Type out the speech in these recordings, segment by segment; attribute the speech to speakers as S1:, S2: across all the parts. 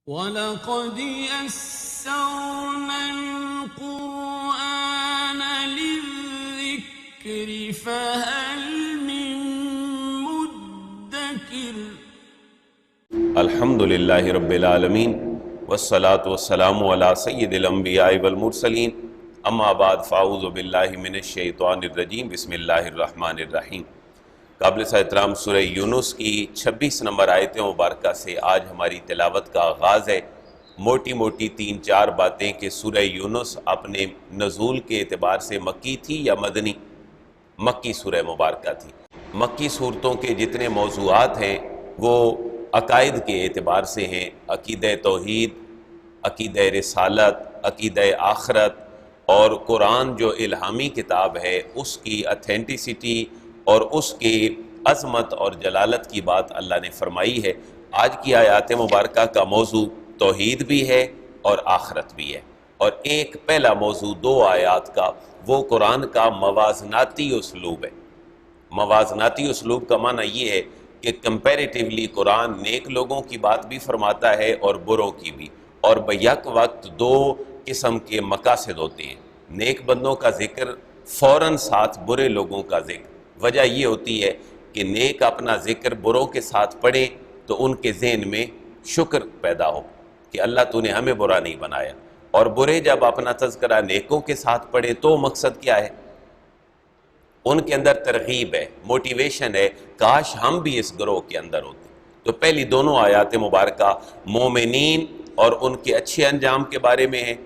S1: وَلَقَدْ يَسَّرْنَا الْقُرْآنَ لِلذِّكْرِ فَهَلْ مِن مُّدَّكِرٍ۔
S2: الحمد للہ رب العالمین والصلاة والسلام علی سید الانبیاء والمرسلین، اما بعد فاعوذ باللہ من الشیطان الرجیم، بسم اللہ الرحمن الرحیم۔ قابل احترام سورہ یونس کی 26 نمبر آیت مبارکہ سے آج ہماری تلاوت کا آغاز ہے۔ موٹی موٹی 3-4 باتیں کہ سورہ یونس اپنے نزول کے اعتبار سے مکی تھی یا مدنی؟ مکی سورہ مبارکہ تھی۔ مکی صورتوں کے جتنے موضوعات ہیں وہ عقائد کے اعتبار سے ہیں، عقیدہ توحید، عقیدہ رسالت، عقیدہ آخرت، اور قرآن جو الہامی کتاب ہے اس کی اتھینٹسٹی اور اس کی عظمت اور جلالت کی بات اللہ نے فرمائی ہے۔ آج کی آیات مبارکہ کا موضوع توحید بھی ہے اور آخرت بھی ہے، اور ایک پہلا موضوع 2 آیات کا وہ قرآن کا موازناتی اسلوب ہے۔ موازناتی اسلوب کا معنی یہ ہے کہ کمپیریٹیولی قرآن نیک لوگوں کی بات بھی فرماتا ہے اور بروں کی بھی، اور بیک وقت 2 قسم کے مقاصد ہوتے ہیں۔ نیک بندوں کا ذکر فوراً ساتھ برے لوگوں کا ذکر۔ وجہ یہ ہوتی ہے کہ نیک اپنا ذکر بروں کے ساتھ پڑھیں تو ان کے ذہن میں شکر پیدا ہو کہ اللہ تو نے ہمیں برا نہیں بنایا، اور برے جب اپنا تذکرہ نیکوں کے ساتھ پڑھیں تو مقصد کیا ہے؟ ان کے اندر ترغیب ہے، موٹیویشن ہے، کاش ہم بھی اس گروہ کے اندر ہوتے۔ تو پہلی دونوں آیات مبارکہ مومنین اور ان کے اچھے انجام کے بارے میں ہیں،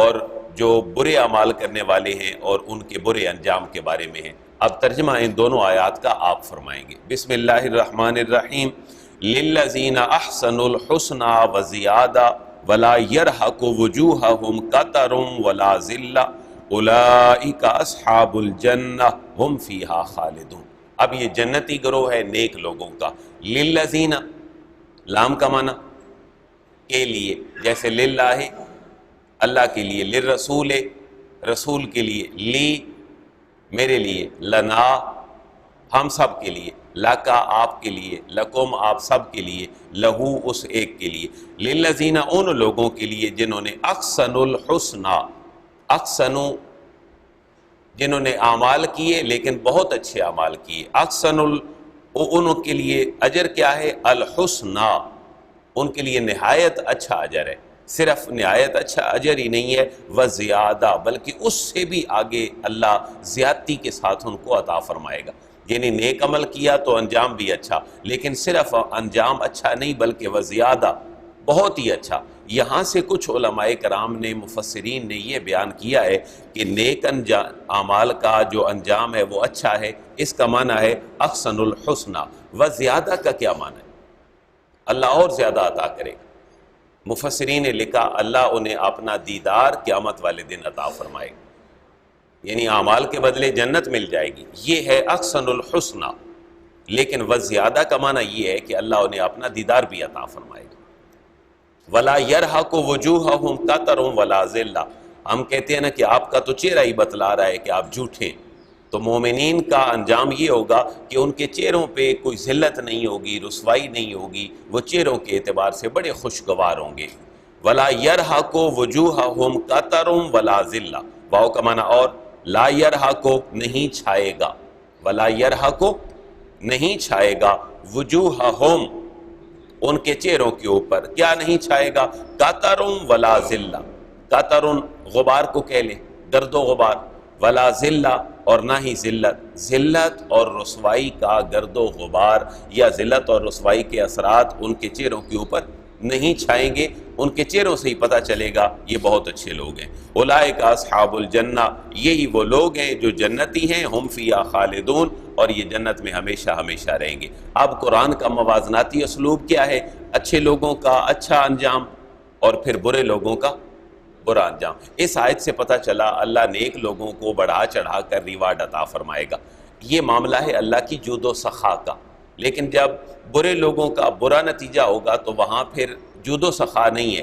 S2: اور جو برے اعمال کرنے والے ہیں اور ان کے برے انجام کے بارے میں ہیں۔ اب ترجمہ ان دونوں آیات کا آپ فرمائیں گے۔ بسم اللہ الرحمن الرحیم۔ للذین احسنوا الحسنى وزیادہ ولا يرهق وجوہہم قتر ولا ذلہ اولئک اصحاب الجنہ ہم فیہا خالدون۔ اب یہ جنتی گروہ ہے نیک لوگوں کا۔ للذین، لام کا معنی کے لیے، جیسے للہ اللہ کے لیے، للرسول رسول کے لیے، لی میرے لیے، لنا ہم سب کے لیے، لکا آپ کے لیے، لکم آپ سب کے لیے، لہو اس ایک کے لیے۔ للذین ان لوگوں کے لیے جنہوں نے احسنوا الحسنى، احسنوا جنہوں نے اعمال کیے لیکن بہت اچھے اعمال کیے، احسنوا ان کے لیے اجر کیا ہے؟ الحسنى، ان کے لیے نہایت اچھا اجر ہے۔ صرف نہایت اچھا اجر ہی نہیں ہے، وزیادہ، بلکہ اس سے بھی آگے اللہ زیادتی کے ساتھ ان کو عطا فرمائے گا۔ یعنی نیک عمل کیا تو انجام بھی اچھا، لیکن صرف انجام اچھا نہیں بلکہ وزیادہ، بہت ہی اچھا۔ یہاں سے کچھ علماء کرام نے، مفسرین نے یہ بیان کیا ہے کہ نیک اعمال کا جو انجام ہے وہ اچھا ہے، اس کا معنی ہے احسن الحسنى۔ وزیادہ کا کیا معنی ہے؟ اللہ اور زیادہ عطا کرے گا۔ مفسرین نے لکھا اللہ انہیں اپنا دیدار قیامت والے دن عطا فرمائے گا، یعنی اعمال کے بدلے جنت مل جائے گی، یہ ہے احسن الحسنى۔ لیکن وزیادہ کا معنی یہ ہے کہ اللہ انہیں اپنا دیدار بھی عطا فرمائے گا۔ ولا يرهق وجوہہم قتر ولا ذلہ، ہم کہتے ہیں نا کہ آپ کا تو چہرہ ہی بتلا رہا ہے کہ آپ جھوٹے ہیں، تو مومنین کا انجام یہ ہوگا کہ ان کے چہروں پہ کوئی ذلت نہیں ہوگی، رسوائی نہیں ہوگی، وہ چہروں کے اعتبار سے بڑے خوشگوار ہوں گے۔ ولا يرهق وجوہہم قتر ولا ذلہ، واو کا معنی اور، لا يرهق نہیں چھائے گا، ولا يرهق نہیں چھائے گا، وجوہہم ان کے چہروں کے اوپر کیا نہیں چھائے گا؟ قطر ولا ذلہ، قطر غبار کو کہہ لیں، گرد و غبار، ولا ذلہ اور نہ ہی ذلت۔ ذلت اور رسوائی کا گرد و غبار یا ذلت اور رسوائی کے اثرات ان کے چہروں کے اوپر نہیں چھائیں گے، ان کے چہروں سے ہی پتہ چلے گا یہ بہت اچھے لوگ ہیں۔ اولئک اصحاب الجنہ، یہی وہ لوگ ہیں جو جنتی ہیں، ہم فیہا خالدون، اور یہ جنت میں ہمیشہ ہمیشہ رہیں گے۔ اب قرآن کا موازناتی اسلوب کیا ہے؟ اچھے لوگوں کا اچھا انجام اور پھر برے لوگوں کا برا انجام۔ اس آیت سے پتہ چلا اللہ نیک لوگوں کو بڑھا چڑھا کر ریوارڈ عطا فرمائے گا۔ یہ معاملہ ہے اللہ کی جود و سخا کا، لیکن جب برے لوگوں کا برا نتیجہ ہوگا تو وہاں پھر جود و سخا نہیں ہے،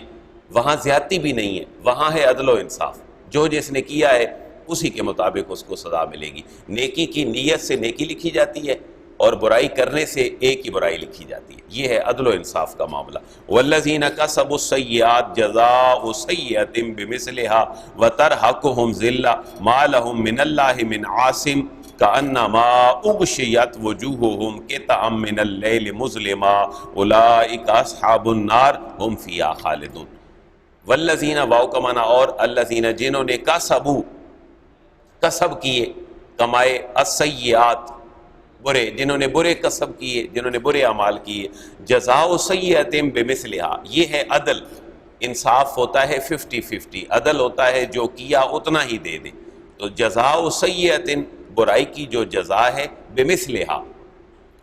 S2: وہاں زیادتی بھی نہیں ہے، وہاں ہے عدل و انصاف۔ جو جس نے کیا ہے اسی کے مطابق اس کو سزا ملے گی۔ نیکی کی نیت سے نیکی لکھی جاتی ہے اور برائی کرنے سے ایک ہی برائی لکھی جاتی ہے. یہ ہے عدل و انصاف کا معاملہ. والذین کسبوا السیئات جزاء سیئۃ بمثلها وترہقہم ذلہ ما لہم من اللہ من عاصم کأنما اغشیت وجوہہم قطعا من اللیل مظلما اولئک اصحاب النار ہم فیہا خالدون. والذین واو کا معنی اور الذین جنہوں نے کسب کیے کمائے السیئات برے جنہوں نے برے کسب کیے جنہوں نے برے اعمال کیے جزاء سیئۃ بمثلہا. یہ ہے عدل. انصاف ہوتا ہے 50-50. عدل ہوتا ہے جو کیا اتنا ہی دے دے. تو جزاء سیئۃ برائی کی جو جزا ہے بمثلہا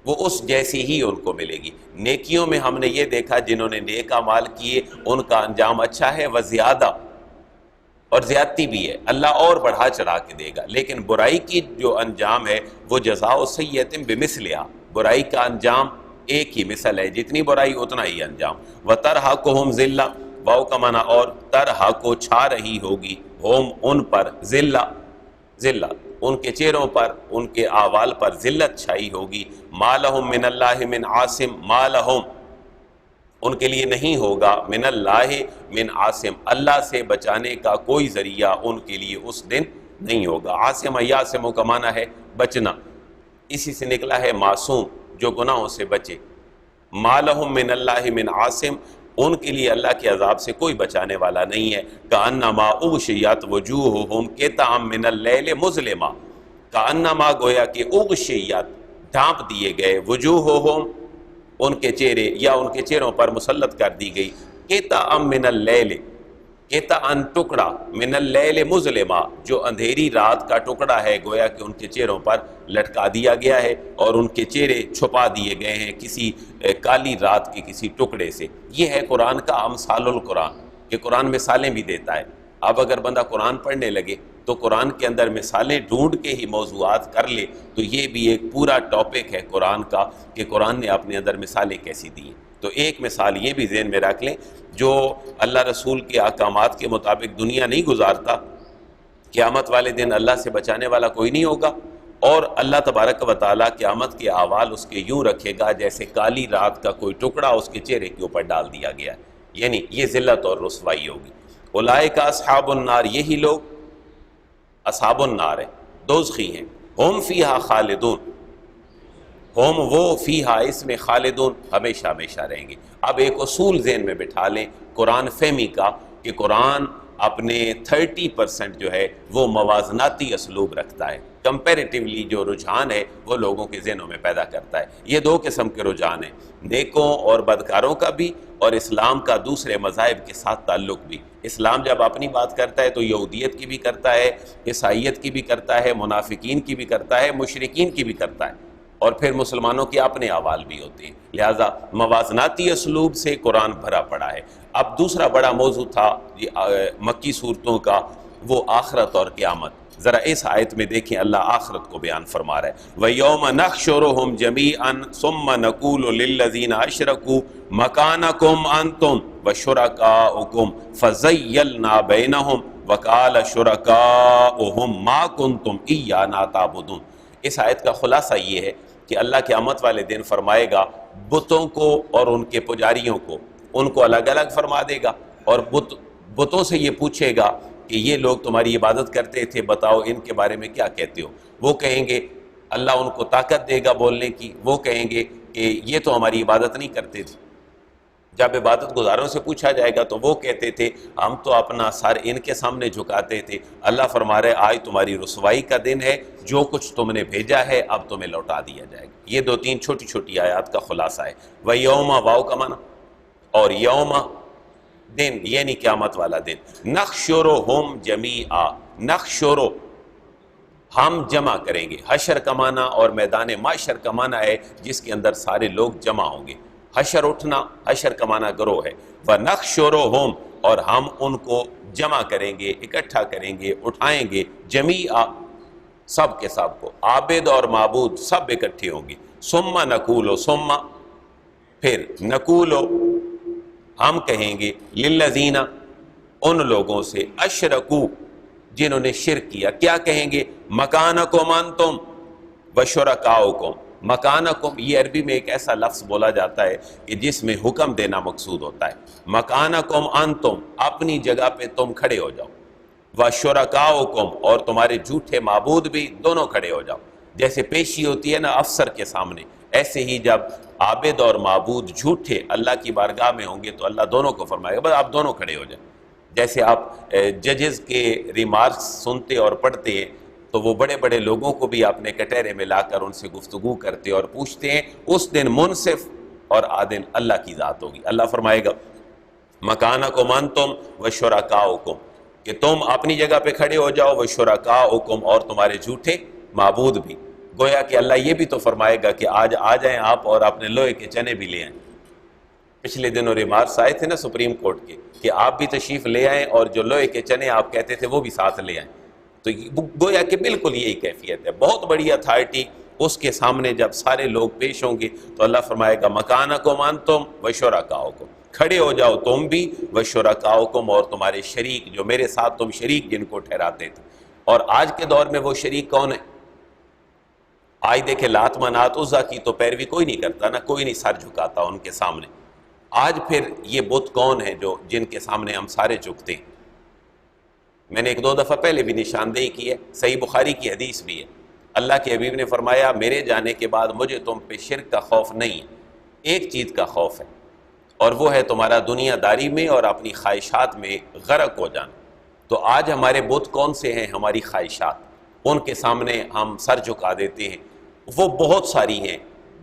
S2: وہ اس جیسی ہی ان کو ملے گی. نیکیوں میں ہم نے یہ دیکھا جنہوں نے نیک اعمال کیے ان کا انجام اچھا ہے و زیادہ اور زیادتی بھی ہے, اللہ اور بڑھا چڑھا کے دے گا. لیکن برائی کی جو انجام ہے وہ جزاء سیئۃ بمثلہا, برائی کا انجام ایک ہی مثل ہے, جتنی برائی اتنا ہی انجام. وترہقہم ذلہ واو کا معنی اور ترہق چھا رہی ہوگی ہم ان پر ذلہ ان کے چہروں پر ان کے احوال پر ذلت چھائی ہوگی. ما لہم من اللہ من عاصم ما لہم ان کے لیے نہیں ہوگا من اللہ من عاصم اللہ سے بچانے کا کوئی ذریعہ ان کے لیے اس دن نہیں ہوگا. عاصم یاسم کا معنی ہے بچنا, اسی سے نکلا ہے معصوم جو گناہوں سے بچے. ما لہم من اللہ من عاصم ان کے لیے اللہ کے عذاب سے کوئی بچانے والا نہیں ہے. کأنما اغشیت وجوہہم قطعا من اللیل مظلما کأنما گویا کہ اغشیت ڈھانپ دیے گئے وجوہہم ان کے چہرے یا ان کے چہروں پر مسلط کر دی گئی قطعا من اللیل قطعا ٹکڑا من اللیل مظلما جو اندھیری رات کا ٹکڑا ہے گویا کہ ان کے چہروں پر لٹکا دیا گیا ہے اور ان کے چہرے چھپا دیے گئے ہیں کسی کالی رات کے کسی ٹکڑے سے. یہ ہے قرآن کا امثال القرآن کہ قرآن مثالیں بھی دیتا ہے. اب اگر بندہ قرآن پڑھنے لگے تو قرآن کے اندر مثالیں ڈھونڈ کے ہی موضوعات کر لے تو یہ بھی ایک پورا ٹاپک ہے قرآن کا کہ قرآن نے اپنے اندر مثالیں کیسی دی ہیں. تو ایک مثال یہ بھی ذہن میں رکھ لیں, جو اللہ رسول کے احکامات کے مطابق دنیا نہیں گزارتا قیامت والے دن اللہ سے بچانے والا کوئی نہیں ہوگا, اور اللہ تبارک و تعالیٰ قیامت کے احوال اس کے یوں رکھے گا جیسے کالی رات کا کوئی ٹکڑا اس کے چہرے کے اوپر ڈال دیا گیا ہے. یعنی یہ ذلت اور رسوائی ہوگی. اولئک اصحاب النار یہی لوگ اصحاب النار ہیں, دوزخی ہیں. ہم فیہا خالدون ہم وہ فیہا اس میں خالدون ہمیشہ ہمیشہ رہیں گے. اب ایک اصول ذہن میں بٹھا لیں قرآن فہمی کا کہ قرآن اپنے 30% جو ہے وہ موازناتی اسلوب رکھتا ہے. کمپیریٹیولی جو رجحان ہے وہ لوگوں کے ذہنوں میں پیدا کرتا ہے. یہ دو قسم کے رجحان ہیں, نیکوں اور بدکاروں کا بھی اور اسلام کا دوسرے مذاہب کے ساتھ تعلق بھی. اسلام جب اپنی بات کرتا ہے تو یہودیت کی بھی کرتا ہے, عیسائیت کی بھی کرتا ہے, منافقین کی بھی کرتا ہے, مشرکین کی بھی کرتا ہے, اور پھر مسلمانوں کے اپنے احوال بھی ہوتے ہیں. لہٰذا موازناتی اسلوب سے قرآن بھرا پڑا ہے. اب دوسرا بڑا موضوع تھا مکی صورتوں کا, وہ آخرت اور قیامت. ذرا اس آیت میں دیکھیں اللہ آخرت کو بیان فرما رہا ہے. وَيَوْمَ نَحْشُرُهُمْ جَمِيعًا ثُمَّ نَقُولُ لِلَّذِينَ أَشْرَكُوا مَكَانَكُمْ أَنْتُمْ وَشُرَكَاؤُكُمْ فَزَيَّلْنَا بَيْنَهُمْ وَقَالَ شُرَكَاؤُهُمْ مَا كُنْتُمْ إِيَّانَا تَعْبُدُونَ. اس آیت کا خلاصہ یہ ہے کہ اللہ قیامت والے دن فرمائے گا بتوں کو اور ان کے پجاریوں کو, ان کو الگ الگ فرما دے گا, اور بتوں سے یہ پوچھے گا کہ یہ لوگ تمہاری عبادت کرتے تھے, بتاؤ ان کے بارے میں کیا کہتے ہو. وہ کہیں گے اللہ ان کو طاقت دے گا بولنے کی, وہ کہیں گے کہ یہ تو ہماری عبادت نہیں کرتے تھے. جب عبادت گزاروں سے پوچھا جائے گا تو وہ کہتے تھے ہم تو اپنا سر ان کے سامنے جھکاتے تھے. اللہ فرما رہے آج تمہاری رسوائی کا دن ہے, جو کچھ تم نے بھیجا ہے اب تمہیں لوٹا دیا جائے گا. یہ دو تین چھوٹی چھوٹی آیات کا خلاصہ ہے. وَيَوْمَ واو کا معنی اور یوم دن یعنی قیامت والا دن. نَحْشُرُهُمْ جَمِيعًا نَحْشُرُ ہم جمع کریں گے. حشر کا معنی اور میدان معشر کا معنی ہے جس کے اندر سارے لوگ جمع ہوں گے. حشر اٹھنا, حشر کا معنی گروہ ہے. وَنَحْشُرُهُمْ اور ہم ان کو جمع کریں گے, اکٹھا کریں گے, اٹھائیں گے. جمیعا سب کے سب کو, عابد اور معبود سب اکٹھے ہوں گے. ثُمَّ نَقُولُ ثُمَّ پھر نَقُولُ ہم کہیں گے للذین ان لوگوں سے اشرکو جنہوں نے شرک کیا. کیا کہیں گے؟ مکانکم انتم وشرکاؤکم مکانکم یہ عربی میں ایک ایسا لفظ بولا جاتا ہے کہ جس میں حکم دینا مقصود ہوتا ہے. مکانکم انتم اپنی جگہ پہ تم کھڑے ہو جاؤ، وشرکاؤکم اور تمہارے جھوٹے معبود بھی دونوں کھڑے ہو جاؤ. جیسے پیشی ہوتی ہے نا افسر کے سامنے، ایسے ہی جب عابد اور معبود جھوٹے اللہ کی بارگاہ میں ہوں گے تو اللہ دونوں کو فرمائے گا بس آپ دونوں کھڑے ہو جائیں. جیسے آپ ججز کے ریمارکس سنتے اور پڑھتے ہیں تو وہ بڑے بڑے لوگوں کو بھی اپنے کٹہرے میں لا کر ان سے گفتگو کرتے اور پوچھتے ہیں. اس دن منصف اور عادل اللہ کی ذات ہوگی. اللہ فرمائے گا مکانکم انتم وشرکاؤکم کہ تم اپنی جگہ پہ کھڑے ہو جاؤ، وشرکاؤکم اور تمہارے جھوٹے معبود بھی. گویا کہ اللہ یہ بھی تو فرمائے گا کہ آج آ جائیں آپ اور اپنے لوہے کے چنے بھی لے آئیں. پچھلے دنوں ریمارکس آئے تھے نا سپریم کورٹ کے کہ آپ بھی تشریف لے آئیں اور جو لوہے کے چنے آپ کہتے تھے وہ بھی ساتھ لے آئیں. تو گویا کہ بالکل یہی کیفیت ہے. بہت بڑی اتھارٹی اس کے سامنے جب سارے لوگ پیش ہوں گے تو اللہ فرمائے گا مکانکم انتم وشرکاؤکم، کھڑے ہو جاؤ تم بھی، وشرکاؤکم اور تمہارے شریک جو میرے ساتھ تم شریک جن کو ٹھہراتے تھے. اور آج کے دور میں وہ شریک کون ہے؟ آج دیکھیں لات منات عزا کی تو پیروی کوئی نہیں کرتا نا، کوئی نہیں سر جھکاتا ان کے سامنے. آج پھر یہ بت کون ہے جو جن کے سامنے ہم سارے جھکتے ہیں؟ میں نے ایک دو دفعہ پہلے بھی نشاندہی کی ہے، صحیح بخاری کی حدیث بھی ہے. اللہ کے حبیب نے فرمایا میرے جانے کے بعد مجھے تم پہ شرک کا خوف نہیں ہے، ایک چیز کا خوف ہے اور وہ ہے تمہارا دنیا داری میں اور اپنی خواہشات میں غرق ہو جانا. تو آج ہمارے بت کون سے ہیں؟ ہماری خواہشات. ان کے سامنے ہم سر جھکا دیتے ہیں. وہ بہت ساری ہیں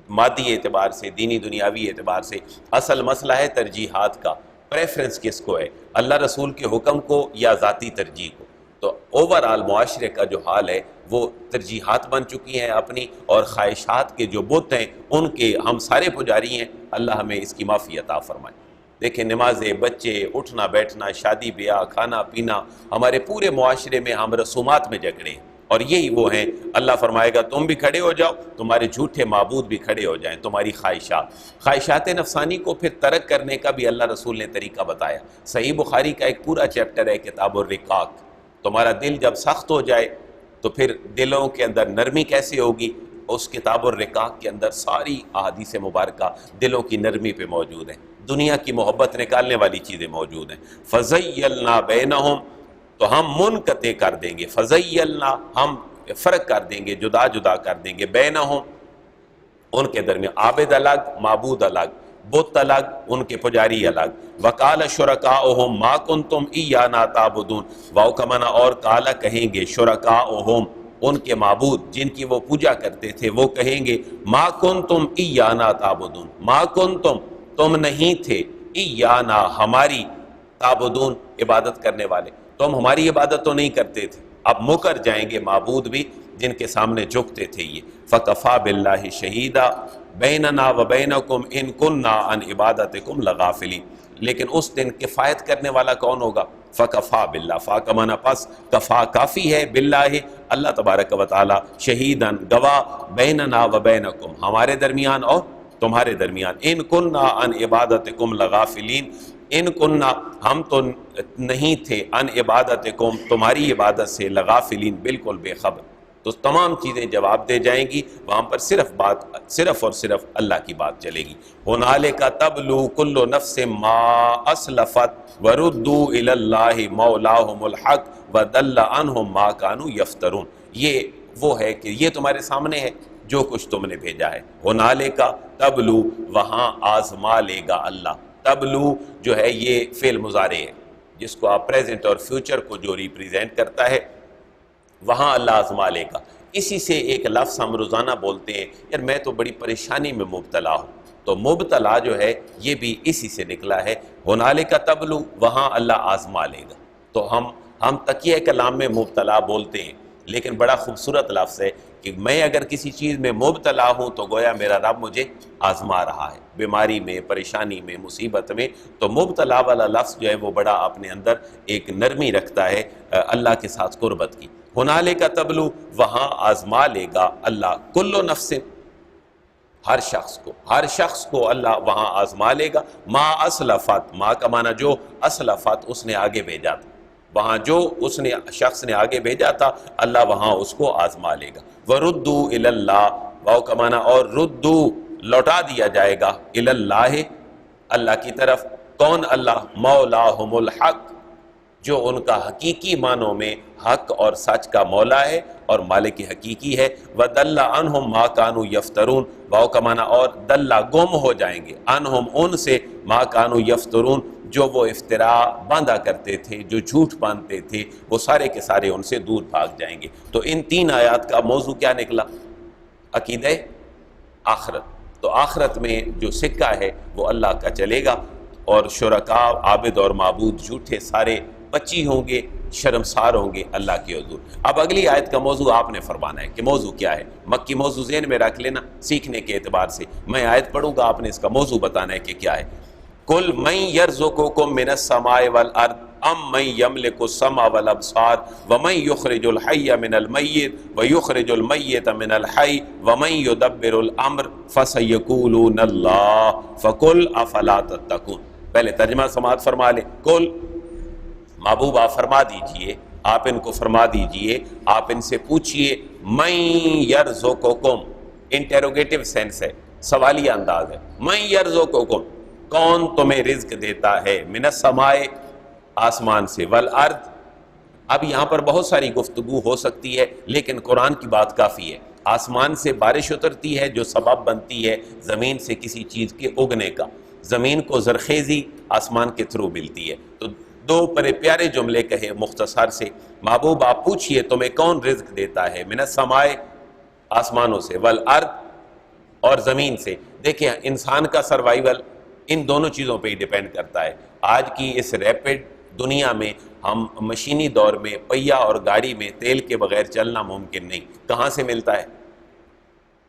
S2: مادی اعتبار سے، دینی دنیاوی اعتبار سے. اصل مسئلہ ہے ترجیحات کا، پریفرنس کس کو ہے، اللہ رسول کے حکم کو یا ذاتی ترجیح کو. تو اوورآل معاشرے کا جو حال ہے وہ ترجیحات بن چکی ہیں اپنی، اور خواہشات کے جو بت ہیں ان کے ہم سارے پجاری ہیں. اللہ ہمیں اس کی معافی عطا فرمائے. دیکھیں نمازیں، بچے، اٹھنا بیٹھنا، شادی بیاہ، کھانا پینا، ہمارے پورے معاشرے میں ہم رسومات میں جکڑے ہیں اور یہی وہ ہیں. اللہ فرمائے گا تم بھی کھڑے ہو جاؤ، تمہارے جھوٹے معبود بھی کھڑے ہو جائیں. تمہاری خواہشات نفسانی کو پھر ترک کرنے کا بھی اللہ رسول نے طریقہ بتایا. صحیح بخاری کا ایک پورا چیپٹر ہے کتاب الرقاق. تمہارا دل جب سخت ہو جائے تو پھر دلوں کے اندر نرمی کیسے ہوگی؟ اس کتاب الرقاق کے اندر ساری احادیث مبارکہ دلوں کی نرمی پہ موجود ہیں، دنیا کی محبت نکالنے والی چیزیں موجود ہیں. فَزَيَّلْنَا بَيْنَهُمْ تو ہم منقطع کر دیں گے، فَزَيَّلْنَا ہم فرق کر دیں گے، جدا جدا کر دیں گے، بینہم ان کے درمیان، عابد الگ، معبود الگ، بت الگ، ان کے پجاری الگ. وَقَالَ شُرَكَاؤُهُمْ مَا كُنْتُمْ إِيَّانَا تَعْبُدُونَ واو کا معنی اور کالا کہیں گے شرکاؤہم ان کے معبود جن کی وہ پوجا کرتے تھے، وہ کہیں گے ما کنتم ایانا تعبدون، ما کنتم تم نہیں تھے، ایانا ہماری، تعبدون عبادت کرنے والے، تم ہماری عبادت تو نہیں کرتے تھے. اب مکر جائیں گے معبود بھی جن کے سامنے جھکتے تھے. یہ فَكَفَى بِاللَّهِ شَهِيدًا بَيْنَنَا وَبَيْنَكُمْ إِن كُنَّا عَنْ عِبَادَتِكُمْ لَغَافِلِينَ. لیکن اس دن کفایت کرنے والا کون ہوگا؟ فَكَفَى بِاللَّهِ، فا کا معنی پس، کفا کافی ہے، باللہ اللہ تبارک و تعالی، شہیداً گواہ، بیننا و بینکم ہمارے درمیان اور تمہارے درمیان، ان کننا عن عبادتکم لغافلین، ان کننا ہم تو نہیں تھے، عن عبادتکم تمہاری عبادت سے، لغافلین بالکل بے خبر. تو تمام چیزیں جواب دے جائیں گی، وہاں پر صرف اور صرف اللہ کی بات چلے گی. ہنالک تبلو کل نفس ما اسلفت وردوا الی اللہ مولاہم الحق وضل عنہم ما کانوا یفترون. یہ وہ ہے کہ یہ تمہارے سامنے ہے جو کچھ تم نے بھیجا ہے. ہنالک تبلو وہاں آزما لے گا اللہ. تبلو جو ہے یہ فعل مضارع ہے جس کو آپ پریزنٹ اور فیوچر کو جو ریپریزنٹ کرتا ہے، وہاں اللہ آزما لے گا. اسی سے ایک لفظ ہم روزانہ بولتے ہیں، یار میں تو بڑی پریشانی میں مبتلا ہوں، تو مبتلا جو ہے یہ بھی اسی سے نکلا ہے. ہنالک تبلو وہاں اللہ آزما لے گا. تو ہم تقیہ کلام میں مبتلا بولتے ہیں، لیکن بڑا خوبصورت لفظ ہے کہ میں اگر کسی چیز میں مبتلا ہوں تو گویا میرا رب مجھے آزما رہا ہے، بیماری میں، پریشانی میں، مصیبت میں. تو مبتلا والا لفظ جو ہے وہ بڑا اپنے اندر ایک نرمی رکھتا ہے اللہ کے ساتھ قربت کی. ہنالک تبلو وہاں آزما لے گا اللہ کل نفس ہر شخص کو اللہ وہاں آزما لے گا. ما اسلفت، ما کا معنی جو، اسلفت اس نے آگے بھیجا تھا، وہاں جو اس نے شخص نے آگے بھیجا تھا اللہ وہاں اس کو آزما لے گا. وردوا الی اللہ واو کا معنی اور ردو لوٹا دیا جائے گا اللہ اللہ کی طرف. کون اللہ؟ مولاہم الحق جو ان کا حقیقی معنوں میں حق اور سچ کا مولا ہے اور مالک حقیقی ہے. وَدَلَّ عَنْهُمْ مَا كَانُوا يَفْتَرُونَ واو کا معنی اور دلہ گم ہو جائیں گے عنہم ان سے ما کانوا یفترون جو وہ افتراء باندھا کرتے تھے، جو جھوٹ باندھتے تھے، وہ سارے کے سارے ان سے دور بھاگ جائیں گے. تو ان 3 آیات کا موضوع کیا نکلا؟ عقیدہ آخرت. تو آخرت میں جو سکہ ہے وہ اللہ کا چلے گا اور شرکاء عابد اور معبود جھوٹے سارے بچی ہوں گے، شرمسار ہوں گے اللہ کے حضور. اب اگلی آیت کا موضوع آپ نے فرمانا ہے کہ موضوع کیا ہے. مکی موضوع ذہن میں رکھ لینا سیکھنے کے اعتبار سے. میں آیت پڑھوں گا، آپ نے اس کا موضوع بتانا ہے کہ کیا ہے. قُلْ مَنْ يَرْزُقُكُم مِّنَ السَّمَاءِ وَالْأَرْضِ أَمَّن يَمْلِكُ السَّمْعَ وَالْأَبْصَارَ وَمَنْ يُخْرِجُ الْحَيَّ مِنَ الْمَيِّتِ وَيُخْرِجُ الْمَيِّتَ مِنَ الْحَيِّ وَمَنْ يُدَبِّرُ الْأَمْرَ فَسَيَقُولُونَ اللَّهُ فَقُلْ أَفَلَا تَتَّقُونَ. پہلے ترجمہ سماعت فرما لیں. قُلْ محبوب آپ فرما دیجئے، آپ ان کو فرما دیجئے، آپ ان سے پوچھئے مَن يَرْزُقُكُم، انٹیروگیٹو سینس ہے، سوالیہ انداز ہے. مَن يَرْزُقُكُم کون تمہیں رزق دیتا ہے، من السماء آسمان سے، والارض. اب یہاں پر بہت ساری گفتگو ہو سکتی ہے لیکن قرآن کی بات کافی ہے. آسمان سے بارش اترتی ہے جو سبب بنتی ہے زمین سے کسی چیز کے اگنے کا. زمین کو زرخیزی آسمان کے تھرو ملتی ہے. تو 2 بڑے پیارے جملے کہے مختصر سے. محبوب آپ پوچھئے تمہیں کون رزق دیتا ہے، من السماء آسمانوں سے، والارض اور زمین سے. دیکھیں انسان کا سروائیول ان دونوں چیزوں پہ ہی ڈیپینڈ کرتا ہے. آج کی اس ریپڈ دنیا میں ہم مشینی دور میں پہیہ اور گاڑی میں تیل کے بغیر چلنا ممکن نہیں. کہاں سے ملتا ہے؟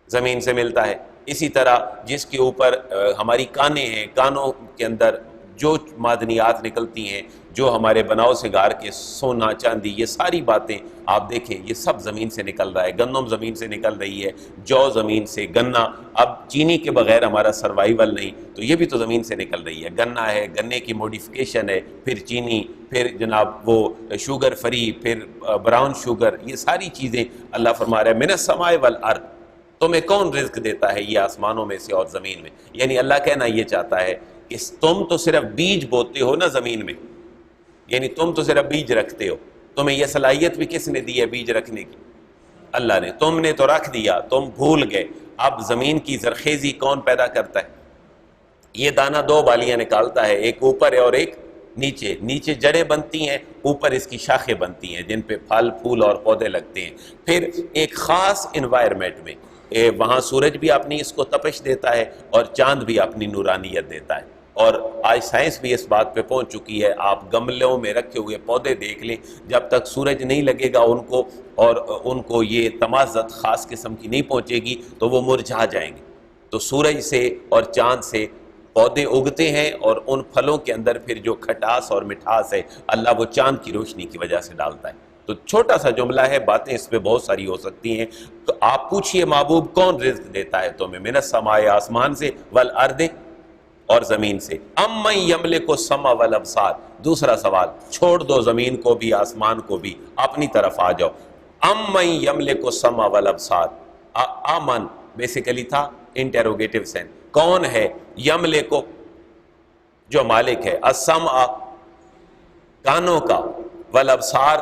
S2: زمین سے ملتا ہے. اسی طرح جس کے اوپر ہماری کانیں ہیں، کانوں کے اندر جو معدنیات نکلتی ہیں، جو ہمارے بناؤ سے گار کے سونا چاندی، یہ ساری باتیں آپ دیکھیں یہ سب زمین سے نکل رہا ہے. گندم زمین سے نکل رہی ہے، جو زمین سے، گنا، اب چینی کے بغیر ہمارا سروائیول نہیں، تو یہ بھی تو زمین سے نکل رہی ہے. گنا ہے، گنے کی موڈیفیکیشن ہے، پھر چینی، پھر جناب وہ شوگر فری، پھر براؤن شوگر، یہ ساری چیزیں اللہ فرما رہا ہے من السماء والارض. تمہیں کون رزق دیتا ہے یہ آسمانوں میں سے اور زمین میں. یعنی اللہ کہنا یہ چاہتا ہے کہ تم تو صرف بیج بوتے ہو نا زمین میں، یعنی تم تو صرف بیج رکھتے ہو. تمہیں یہ صلاحیت بھی کس نے دی ہے بیج رکھنے کی؟ اللہ نے. تم نے تو رکھ دیا، تم بھول گئے. اب زمین کی زرخیزی کون پیدا کرتا ہے؟ یہ دانہ 2 بالیاں نکالتا ہے، ایک اوپر ہے اور ایک نیچے. نیچے جڑیں بنتی ہیں، اوپر اس کی شاخیں بنتی ہیں جن پہ پھل پھول اور پودے لگتے ہیں. پھر ایک خاص انوائرمنٹ میں وہاں سورج بھی اپنی اس کو تپش دیتا ہے اور چاند بھی اپنی نورانیت دیتا ہے. اور آج سائنس بھی اس بات پہ پہنچ چکی ہے. آپ گملوں میں رکھے ہوئے پودے دیکھ لیں، جب تک سورج نہیں لگے گا ان کو اور ان کو یہ تمازت خاص قسم کی نہیں پہنچے گی تو وہ مرجھا جائیں گے. تو سورج سے اور چاند سے پودے اگتے ہیں اور ان پھلوں کے اندر پھر جو کھٹاس اور مٹھاس ہے اللہ وہ چاند کی روشنی کی وجہ سے ڈالتا ہے. تو چھوٹا سا جملہ ہے، باتیں اس پہ بہت ساری ہو سکتی ہیں. تو آپ پوچھئے محبوب کون رزق دیتا ہے تمہیں، من السماء آسمان سے، والارض اور زمین سے. امن یملک السمع والابصار. دوسرا سوال چھوڑ دو زمین کو بھی آسمان کو بھی، اپنی طرف آ جاؤ. امن یملک السمع والابصار. امن بیسیکلی تھا انٹیروگیٹو سینس. کون ہے؟ یملک جو مالک ہے، السمع کانوں کا، والابصار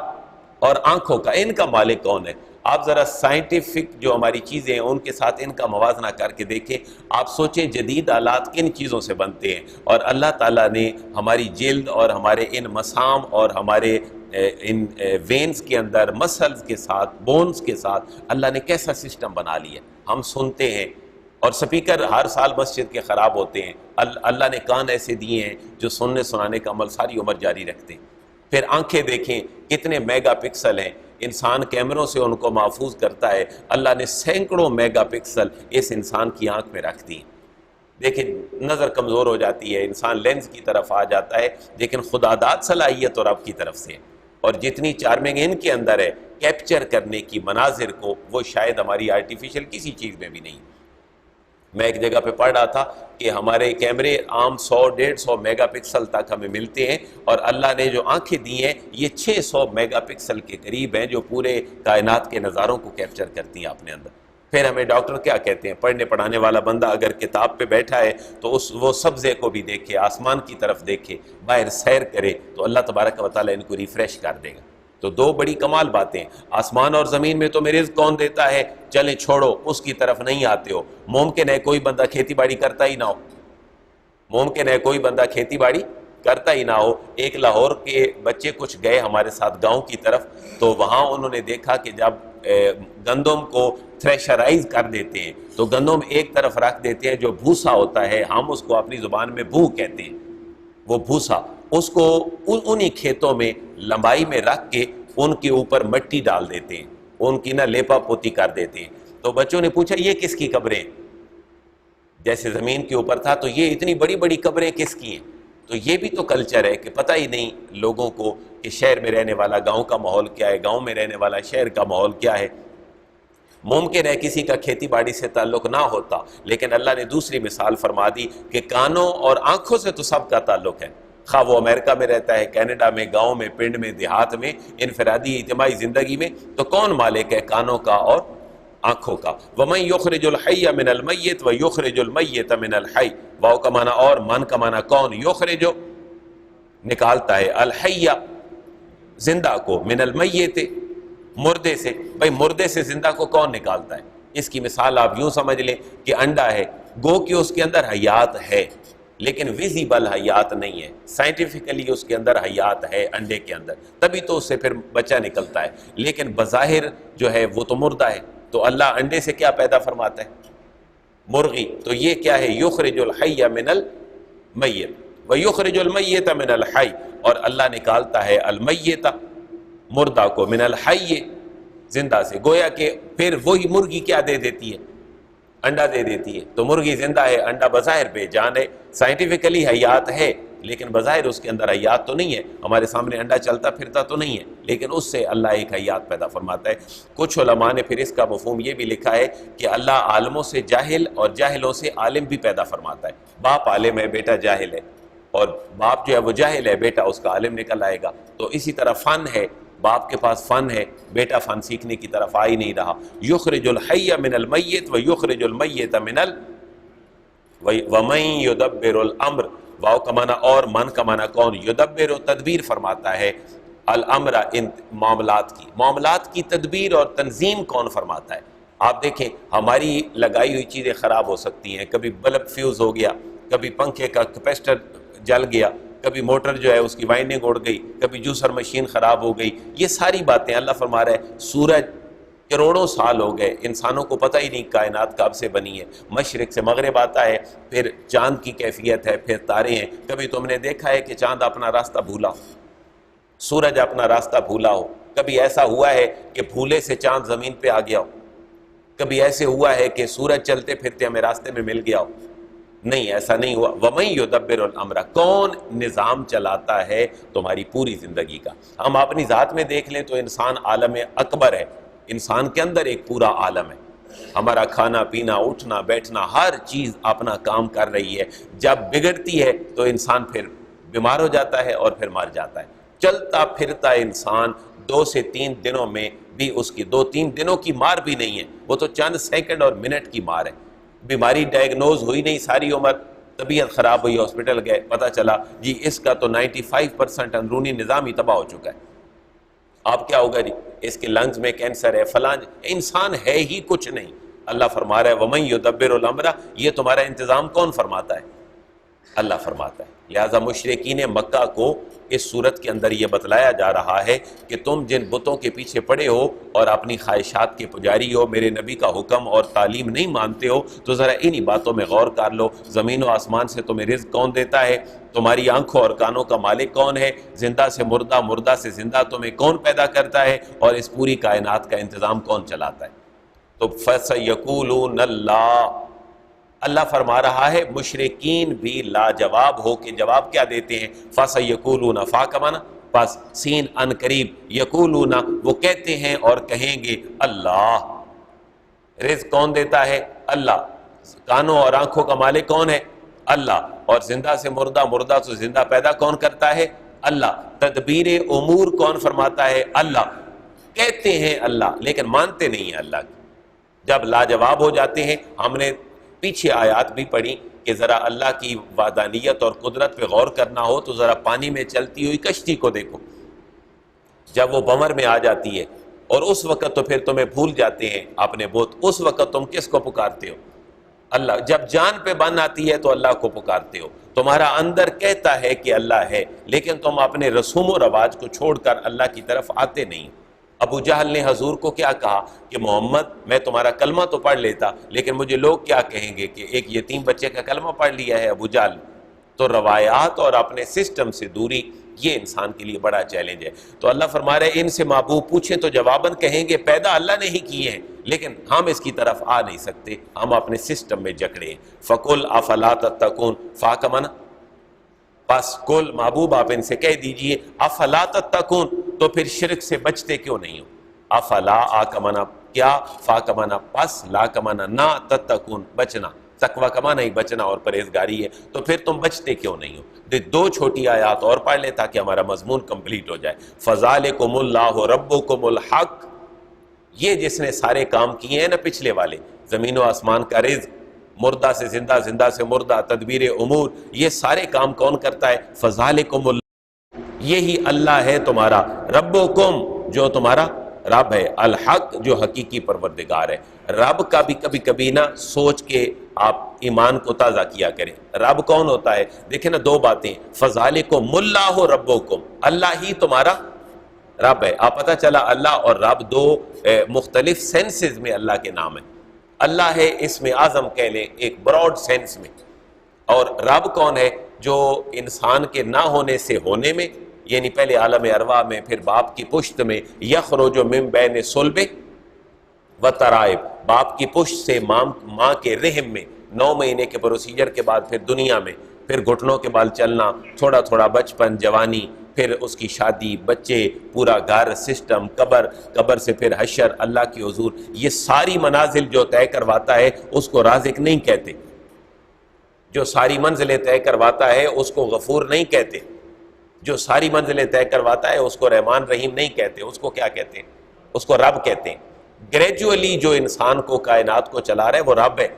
S2: اور آنکھوں کا. ان کا مالک کون ہے؟ آپ ذرا سائنٹیفک جو ہماری چیزیں ہیں ان کے ساتھ ان کا موازنہ کر کے دیکھیں. آپ سوچیں جدید آلات کن چیزوں سے بنتے ہیں، اور اللہ تعالیٰ نے ہماری جلد اور ہمارے ان مسام اور ہمارے ان وینز کے اندر مسلز کے ساتھ، بونز کے ساتھ اللہ نے کیسا سسٹم بنا لیا. ہم سنتے ہیں اور سپیکر ہر سال مسجد کے خراب ہوتے ہیں. اللہ نے کان ایسے دیے ہیں جو سننے سنانے کا عمل ساری عمر جاری رکھتے ہیں. پھر آنکھیں دیکھیں کتنے میگا پکسل ہیں، انسان کیمروں سے ان کو محفوظ کرتا ہے. اللہ نے سینکڑوں میگا پکسل اس انسان کی آنکھ میں رکھ دی. دیکھیں نظر کمزور ہو جاتی ہے، انسان لینز کی طرف آ جاتا ہے، لیکن خداداد صلاحیت اور رب کی طرف سے. اور جتنی چارمنگ ان کے اندر ہے کیپچر کرنے کی مناظر کو، وہ شاید ہماری آرٹیفیشل کسی چیز میں بھی نہیں. میں ایک جگہ پہ پڑھ رہا تھا کہ ہمارے کیمرے عام 100-150 میگا پکسل تک ہمیں ملتے ہیں، اور اللہ نے جو آنکھیں دی ہیں یہ 600 میگا پکسل کے قریب ہیں جو پورے کائنات کے نظاروں کو کیپچر کرتی ہیں اپنے اندر. پھر ہمیں ڈاکٹر کیا کہتے ہیں، پڑھنے پڑھانے والا بندہ اگر کتاب پہ بیٹھا ہے تو وہ سبزے کو بھی دیکھے، آسمان کی طرف دیکھے، باہر سیر کرے، تو اللہ تبارک و تعالیٰ ان کو ریفریش کر دے گا۔ تو دو بڑی کمال باتیں، آسمان اور زمین میں تمہیں رزق کون دیتا ہے، چلیں چھوڑو اس کی طرف نہیں آتے ہو۔ ممکن ہے کوئی بندہ کھیتی باڑی کرتا ہی نہ ہو، ممکن ہے کوئی بندہ کھیتی باڑی کرتا ہی نہ ہو۔ ایک لاہور کے بچے کچھ گئے ہمارے ساتھ گاؤں کی طرف، تو وہاں انہوں نے دیکھا کہ جب گندم کو تھریشرائز کر دیتے ہیں تو گندم ایک طرف رکھ دیتے ہیں، جو بھوسا ہوتا ہے ہم اس کو اپنی زبان میں بھو کہتے ہیں، وہ بھوسا، اس کو انہی کھیتوں میں لمبائی میں رکھ کے ان کے اوپر مٹی ڈال دیتے ہیں، ان کی لیپا پوتی کر دیتے ہیں۔ تو بچوں نے پوچھا یہ کس کی قبریں، جیسے زمین کے اوپر تھا تو یہ اتنی بڑی بڑی قبریں کس کی ہیں؟ تو یہ بھی تو کلچر ہے کہ پتہ ہی نہیں لوگوں کو کہ شہر میں رہنے والا گاؤں کا ماحول کیا ہے، گاؤں میں رہنے والا شہر کا ماحول کیا ہے۔ ممکن ہے کسی کا کھیتی باڑی سے تعلق نہ ہوتا، لیکن اللہ نے دوسری مثال فرما دی کہ کانوں اور آنکھوں سے تو سب کا تعلق ہے، خواہ وہ امریکہ میں رہتا ہے، کینیڈا میں، گاؤں میں، پنڈ میں، دیہات میں، انفرادی اجتماعی زندگی میں، تو کون مالک ہے کانوں کا اور آنکھوں کا؟ وَمَن يُخْرِجُ الْحَيَّ مِنَ الْمَيِّتِ وَيُخْرِجُ الْمَيِّتَ مِنَ الْحَيِّ، واو کا معنی اور، من کا معنی کون، یخرج نکالتا ہے، الحیہ زندہ کو، من المیت مردے سے، بھئی مردے سے زندہ کو کون نکالتا ہے؟ اس کی مثال آپ یوں سمجھ لیں کہ انڈا ہے، گو کہ اس کے اندر حیات ہے لیکن ویزیبل حیات نہیں ہے، سائنٹیفکلی اس کے اندر حیات ہے انڈے کے اندر، تبھی تو اس سے پھر بچہ نکلتا ہے، لیکن بظاہر جو ہے وہ تو مردہ ہے۔ تو اللہ انڈے سے کیا پیدا فرماتا ہے؟ مرغی۔ تو یہ کیا ہے؟ یخرج الحی من المیت ویخرج المیت من الحی، اور اللہ نکالتا ہے المیت مردہ کو من الحی زندہ سے، گویا کہ پھر وہی مرغی کیا دے دیتی ہے؟ انڈا دے دیتی ہے۔ تو مرغی زندہ ہے، انڈا بظاہر بے جان ہے، سائنٹیفکلی حیات ہے لیکن بظاہر اس کے اندر حیات تو نہیں ہے، ہمارے سامنے انڈا چلتا پھرتا تو نہیں ہے، لیکن اس سے اللہ ایک حیات پیدا فرماتا ہے۔ کچھ علماء نے پھر اس کا مفہوم یہ بھی لکھا ہے کہ اللہ عالموں سے جاہل اور جاہلوں سے عالم بھی پیدا فرماتا ہے۔ باپ عالم ہے، بیٹا جاہل ہے، اور باپ جو ہے وہ جاہل ہے، بیٹا اس کا عالم نکل آئے گا۔ تو اسی طرح فن ہے، باپ کے پاس فن ہے، بیٹا فن سیکھنے کی طرف آ ہی نہیں رہا۔ یخرج الحی من المیت ویخرج المیت من ومن یدبر الامر، واو کا معنی اور، من کا معنی کون، یدبر و تدبیر فرماتا ہے، الامر ان معاملات کی تدبیر اور تنظیم کون فرماتا ہے؟ آپ دیکھیں ہماری لگائی ہوئی چیزیں خراب ہو سکتی ہیں، کبھی بلب فیوز ہو گیا، کبھی پنکھے کا کیپیسٹر جل گیا، کبھی موٹر جو ہے اس کی وائنڈنگ اڑ گئی، کبھی جوسر مشین خراب ہو گئی، یہ ساری باتیں اللہ فرما رہا ہے۔ سورج کروڑوں سال ہو گئے، انسانوں کو پتہ ہی نہیں کائنات کب سے بنی ہے، مشرق سے مغرب آتا ہے، پھر چاند کی کیفیت ہے، پھر تارے ہیں۔ کبھی تم نے دیکھا ہے کہ چاند اپنا راستہ بھولا ہو، سورج اپنا راستہ بھولا ہو؟ کبھی ایسا ہوا ہے کہ بھولے سے چاند زمین پہ آ گیا ہو؟ کبھی ایسے ہوا ہے کہ سورج چلتے پھرتے ہمیں راستے میں مل گیا ہو؟ نہیں، ایسا نہیں ہوا۔ وَمَن يُدَبِّرُ الْأَمْرَ، کون نظام چلاتا ہے تمہاری پوری زندگی کا؟ ہم اپنی ذات میں دیکھ لیں تو انسان عالم اکبر ہے، انسان کے اندر ایک پورا عالم ہے، ہمارا کھانا پینا اٹھنا بیٹھنا ہر چیز اپنا کام کر رہی ہے۔ جب بگڑتی ہے تو انسان پھر بیمار ہو جاتا ہے اور پھر مر جاتا ہے۔ چلتا پھرتا انسان 2 سے 3 دنوں میں بھی اس کی 2-3 دنوں کی مار بھی نہیں ہے، وہ تو چند سیکنڈ اور منٹ کی مار ہے۔ بیماری ڈائگنوز ہوئی نہیں، ساری عمر طبیعت خراب ہوئی، ہاسپٹل گئے، پتہ چلا جی اس کا تو 95% اندرونی نظام ہی تباہ ہو چکا ہے۔ آپ کیا ہوگا جی؟ اس کے لنگز میں کینسر ہے، فلاں، انسان ہے ہی کچھ نہیں۔ اللہ فرما رہا ہے وَمَن يُدَبِّرُ الْأَمْرَ، یہ تمہارا انتظام کون فرماتا ہے؟ اللہ فرماتا ہے۔ لہٰذا مشرکین مکہ کو اس صورت کے اندر یہ بتلایا جا رہا ہے کہ تم جن بتوں کے پیچھے پڑے ہو اور اپنی خواہشات کے پجاری ہو، میرے نبی کا حکم اور تعلیم نہیں مانتے ہو، تو ذرا انہی باتوں میں غور کر لو۔ زمین و آسمان سے تمہیں رزق کون دیتا ہے؟ تمہاری آنکھوں اور کانوں کا مالک کون ہے؟ زندہ سے مردہ، مردہ سے زندہ تمہیں کون پیدا کرتا ہے؟ اور اس پوری کائنات کا انتظام کون چلاتا ہے؟ تو فَسَيَقُولُونَ اللَّهُ، اللہ فرما رہا ہے مشرکین بھی لاجواب ہو کے جواب کیا دیتے ہیں؟ فَسَيَقُولُونَ، فا کا معنی پس، سین ان قریب، یقولون وہ کہتے ہیں اور کہیں گے اللہ۔ رزق کون دیتا ہے؟ اللہ۔ کانوں اور آنکھوں کا مالک کون ہے؟ اللہ۔ اور زندہ سے مردہ، مردہ سے زندہ پیدا کون کرتا ہے؟ اللہ۔ تدبیر امور کون فرماتا ہے؟ اللہ۔ کہتے ہیں اللہ لیکن مانتے نہیں ہیں اللہ کی۔ جب لاجواب ہو جاتے ہیں. ہم نے پیچھے آیات بھی پڑھی کہ ذرا اللہ کی وحدانیت اور قدرت پہ غور کرنا ہو تو ذرا پانی میں چلتی ہوئی کشتی کو دیکھو. جب وہ بھنور میں آ جاتی ہے اور اس وقت تو پھر تمہیں بھول جاتے ہیں اپنے بت، اس وقت تم کس کو پکارتے ہو؟ اللہ. جب جان پہ بن آتی ہے تو اللہ کو پکارتے ہو. تمہارا اندر کہتا ہے کہ اللہ ہے، لیکن تم اپنے رسوم و رواج کو چھوڑ کر اللہ کی طرف آتے نہیں. ابو جہل نے حضور کو کیا کہا کہ محمد میں تمہارا کلمہ تو پڑھ لیتا لیکن مجھے لوگ کیا کہیں گے کہ ایک یتیم بچے کا کلمہ پڑھ لیا ہے ابو جہل. تو روایات اور اپنے سسٹم سے دوری یہ انسان کے لیے بڑا چیلنج ہے. تو اللہ فرما رہے ان سے محبوب پوچھیں تو جواباً کہیں گے پیدا اللہ نے ہی کیے ہیں لیکن ہم اس کی طرف آ نہیں سکتے، ہم اپنے سسٹم میں جکڑے ہیں. فَقُلْ أَفَلَا تَتَّقُونَ فَا کا معنی بس کل محبوب آپ ان سے کہہ دیجئے افلا تتقون تو پھر شرک سے بچتے کیوں نہیں ہو. افلا آ کا معنی کیا، فا کا معنی پس، لا کا معنی نہ، تتقون بچنا، تقوی کا معنی ہی بچنا اور پرہیزگاری ہے. تو پھر تم بچتے کیوں نہیں ہو؟ دو چھوٹی آیات اور پڑھ لیں تاکہ ہمارا مضمون کمپلیٹ ہو جائے. فَذَلِكُمُ اللَّهُ رَبُّكُمُ الْحَقُّ، یہ جس نے سارے کام کیے ہیں نا پچھلے والے، زمین و آسمان کا رزق، مردہ سے زندہ، زندہ سے مردہ، تدبیر امور، یہ سارے کام کون کرتا ہے؟ فَذَلِكُمُ اللَّهُ، یہی اللہ ہے تمہارا، ربکم جو تمہارا رب ہے، الحق جو حقیقی پروردگار ہے. رب کا بھی کبھی کبھی نا سوچ کے آپ ایمان کو تازہ کیا کریں. رب کون ہوتا ہے؟ دیکھیں نا دو باتیں، فَذَلِكُمُ اللَّهُ رَبُّكُمْ، اللہ ہی تمہارا رب ہے. آپ پتہ چلا اللہ اور رب دو مختلف سینسز میں اللہ کے نام ہیں. اللہ ہے اسم اعظم کہہ لیں ایک براڈ سینس میں، اور رب کون ہے؟ جو انسان کے نہ ہونے سے ہونے میں، یعنی پہلے عالم ارواح میں، پھر باپ کی پشت میں، یخرج من بین صلب و ترائب، باپ کی پشت سے ماں کے رحم میں 9 مہینے کے پروسیجر کے بعد پھر دنیا میں، پھر گھٹنوں کے بال چلنا، تھوڑا تھوڑا بچپن، جوانی، پھر اس کی شادی، بچے، پورا گھر، سسٹم، قبر سے پھر حشر، اللہ کی حضور. یہ ساری منازل جو طے کرواتا ہے اس کو رازق نہیں کہتے. جو ساری منزلیں طے کرواتا ہے اس کو غفور نہیں کہتے. جو ساری منزلیں طے کرواتا ہے اس کو رحمان رحیم نہیں کہتے. اس کو کیا کہتے ہیں؟ اس کو رب کہتے ہیں. گریجولی جو انسان کو کائنات کو چلا رہا ہے وہ رب ہے،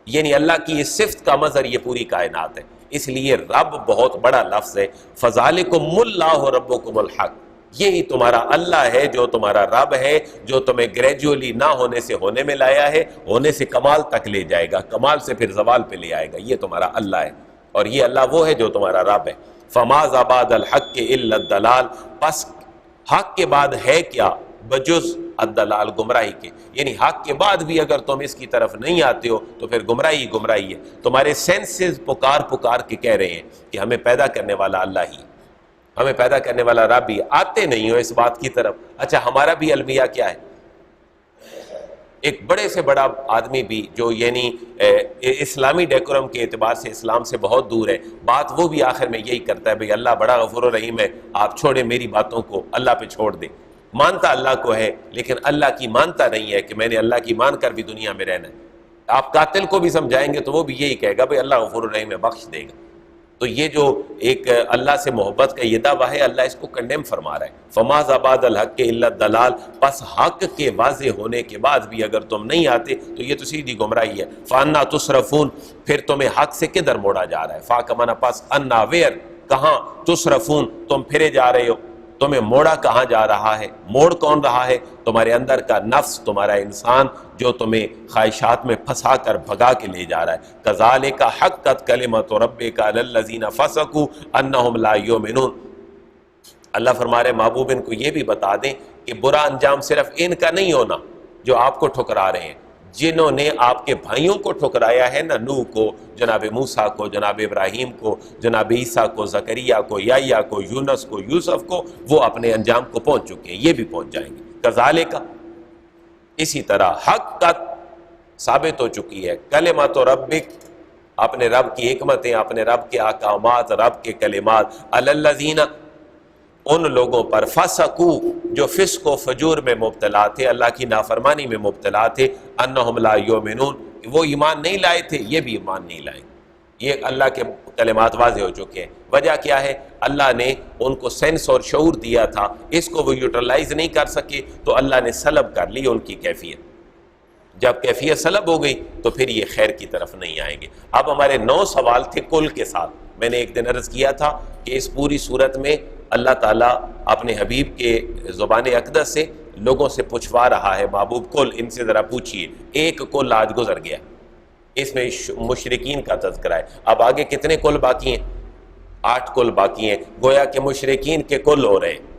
S2: یعنی اللہ کی اس صفت کا مظہر یہ پوری کائنات ہے. اس لیے رب بہت بڑا لفظ ہے. فَذَلِكُمُ اللَّهُ رَبُّكُمُ الْحَقُّ، یہی تمہارا اللہ ہے جو تمہارا رب ہے، جو تمہیں گریجولی نہ ہونے سے ہونے میں لایا ہے، ہونے سے کمال تک لے جائے گا، کمال سے پھر زوال پہ لے آئے گا. یہ تمہارا اللہ ہے، اور یہ اللہ وہ ہے جو تمہارا رب ہے. فَمَاذَا بَعْدَ الْحَقِّ إِلَّا الضَّلَالُ، پس حق کے بعد ہے کیا بجز الدلال، گمراہی کے. یعنی حق کے بعد بھی اگر تم اس کی طرف نہیں آتے ہو تو پھر گمراہی گمراہی ہے. تمہارے سینسز پکار کے کہہ رہے ہیں کہ ہمیں پیدا کرنے والا اللہ ہی، ہمیں پیدا کرنے والا رب ہی. آتے نہیں ہو اس بات کی طرف. اچھا ہمارا بھی المیہ کیا ہے؟ ایک بڑے سے بڑا آدمی بھی جو یعنی اسلامی ڈیکورم کے اعتبار سے اسلام سے بہت دور ہے، بات وہ بھی آخر میں یہی کرتا ہے، بھئی اللہ بڑا غفور و رحیم ہے، آپ چھوڑیں میری باتوں کو، اللہ پہ چھوڑ دیں. مانتا اللہ کو ہے لیکن اللہ کی مانتا نہیں ہے کہ میں نے اللہ کی مان کر بھی دنیا میں رہنا ہے. آپ قاتل کو بھی سمجھائیں گے تو وہ بھی یہی کہے گا بھئی اللہ غفور الرحیم ہے، بخش دے گا. تو یہ جو ایک اللہ سے محبت کا یہ دعویٰ ہے، اللہ اس کو کنڈیم فرما رہا ہے. فَمَاذَا بَعْدَ الْحَقِّ إِلَّا الضَّلَالُ، پس حق کے واضح ہونے کے بعد بھی اگر تم نہیں آتے تو یہ تو سیدھی گمراہی ہے. فَأَنَّا تُصْرَفُونَ، پھر تمہیں حق سے کدھر موڑا جا رہا ہے؟ فا کا معنی پس، انا ویئر کہاں، تصرفون تم پھرے جا رہے ہو، تمہیں موڑا کہاں جا رہا ہے؟ موڑ کون رہا ہے؟ تمہارے اندر کا نفس، تمہارا انسان جو تمہیں خواہشات میں پھنسا کر بھگا کے لے جا رہا ہے. کذالک حقت کلمۃ ربک علی الذین فسقوا انہم لا یؤمنون. اللہ فرما رہے محبوب ان کو یہ بھی بتا دیں کہ برا انجام صرف ان کا نہیں ہونا جو آپ کو ٹھکرا رہے ہیں. جنہوں نے آپ کے بھائیوں کو ٹھکرایا ہے نا، نوح کو، جناب موسیٰ کو، جناب ابراہیم کو، جناب عیسیٰ کو، زکریا کو، یحییٰ کو، یونس کو، یوسف کو، وہ اپنے انجام کو پہنچ چکے ہیں، یہ بھی پہنچ جائیں گے. کذالک، اسی طرح حقت ثابت ہو چکی ہے کلمۃ ربک، اپنے رب کی حکمتیں، اپنے رب کے احکامات، رب کے کلمات، علی الذین، ان لوگوں پر، فسقوا جو فسق و فجور میں مبتلا تھے، اللہ کی نافرمانی میں مبتلا تھے، انہم لا یؤمنون، وہ ایمان نہیں لائے تھے، یہ بھی ایمان نہیں لائے. یہ اللہ کے کلمات واضح ہو چکے ہیں. وجہ کیا ہے؟ اللہ نے ان کو سینس اور شعور دیا تھا، اس کو وہ یوٹیلائز نہیں کر سکے تو اللہ نے سلب کر لی ان کی کیفیت. جب کیفیت سلب ہو گئی تو پھر یہ خیر کی طرف نہیں آئیں گے۔ اب ہمارے 9 سوال تھے کل کے ساتھ۔ میں نے ایک دن عرض کیا تھا کہ اس پوری صورت میں اللہ تعالیٰ اپنے حبیب کے زبان اقدس سے لوگوں سے پوچھوا رہا ہے، محبوب کل ان سے ذرا پوچھئے۔ ایک کل آج گزر گیا، اس میں مشرکین کا تذکرہ ہے۔ اب آگے کتنے کل باقی ہیں؟ 8 کل باقی ہیں، گویا کہ مشرکین کے کل ہو رہے ہیں۔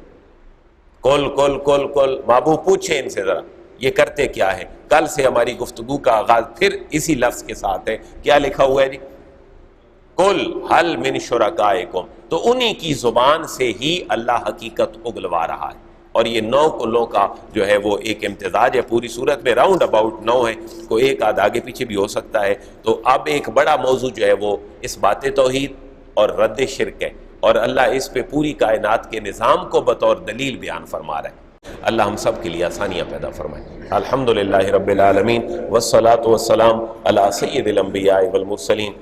S2: کل کل کل کل، محبوب پوچھیں ان سے ذرا یہ کرتے کیا ہے۔ کل سے ہماری گفتگو کا آغاز پھر اسی لفظ کے ساتھ ہے۔ کیا لکھا ہوا ہے جی؟ کل حل من شرکائکم، تو انہی کی زبان سے ہی اللہ حقیقت اگلوا رہا ہے۔ اور یہ 9 کلوں کا جو ہے وہ ایک امتزاج ہے پوری صورت میں، راؤنڈ اباؤٹ 9 ہے، کوئی ایک آدھ آگے پیچھے بھی ہو سکتا ہے۔ تو اب ایک بڑا موضوع جو ہے وہ اس بات توحید اور رد شرک ہے، اور اللہ اس پہ پوری کائنات کے نظام کو بطور دلیل بیان فرما رہا ہے۔ اللہ ہم سب کے لیے آسانیاں پیدا فرمائے۔ الحمدللہ رب العالمین والصلاة والسلام علی سید الانبیاء والمرسلین۔